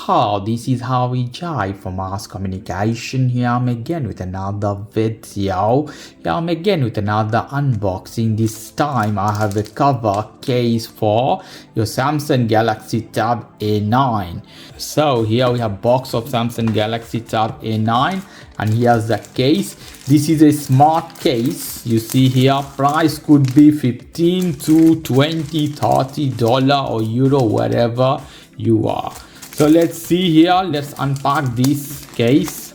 this is how we jive for mass communication. Here I'm again with another video. Here I'm again with another unboxing. This time I have a cover case for your Samsung Galaxy Tab A9. So here we have box of Samsung Galaxy Tab A9 and here's the case. This is a smart case. You see here price could be 15 to 20, $30 or euro, wherever you are. So let's see here, let's unpack this case.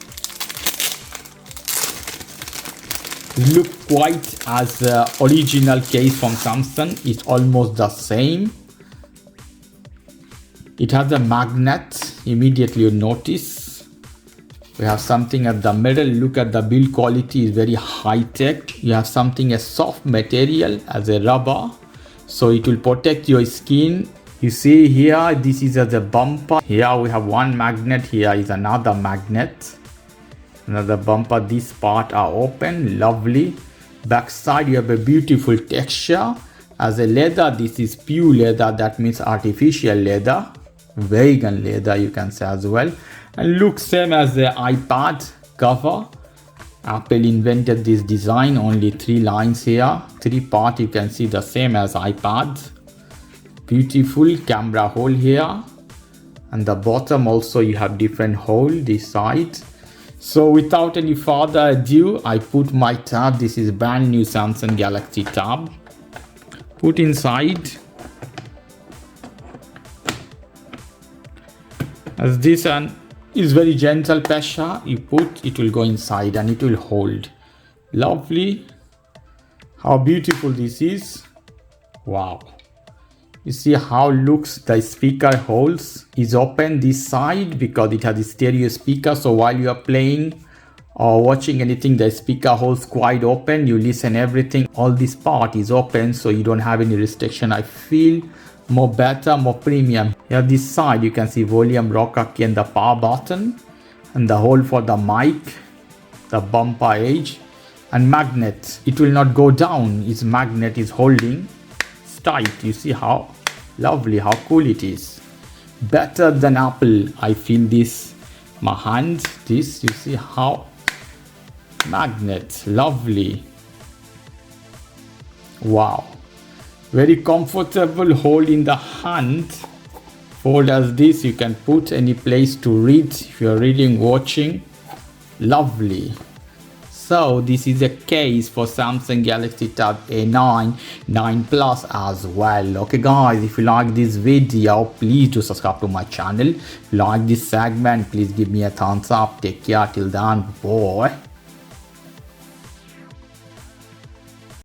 Look quite as the original case from Samsung. It's almost the same. It has a magnet. Immediately you notice we have something at the middle. Look at the build quality, is very high tech. You have something, a soft material as a rubber, so it will protect your skin. You see here, this is as a bumper. Here we have one magnet, here is another magnet, another bumper. This part are open, lovely. Backside you have a beautiful texture as a leather. This is pure leather, that means artificial leather, vegan leather you can say as well. And looks same as the iPad cover. Apple invented this design, only 3 lines here, 3 parts, you can see the same as iPad. Beautiful camera hole here, and the bottom also you have different hole this side. So without any further ado, I put my tab. This is brand new Samsung Galaxy Tab. Put inside. As this one is very gentle pressure, you put, it will go inside and it will hold. Lovely. How beautiful this is. Wow. You see how looks the speaker holes is open this side because it has a stereo speaker. So while you are playing or watching anything, the speaker holes quite open. You listen everything. All this part is open, so you don't have any restriction. I feel more better, more premium. Here this side you can see volume, rocker key and the power button, and the hole for the mic, the bumper edge, and magnet. It will not go down. Its magnet is holding tight. You see how lovely, how cool it is. Better than Apple. I feel this, my hand, this, you see how magnet, lovely. Wow, very comfortable hold in the hand. Fold as this, you can put any place to read if you're reading, watching. Lovely. So this is a case for Samsung Galaxy Tab A9, 9 Plus as well. Okay guys, if you like this video, please do subscribe to my channel. If you like this segment, please give me a thumbs up. Take care till then, boy.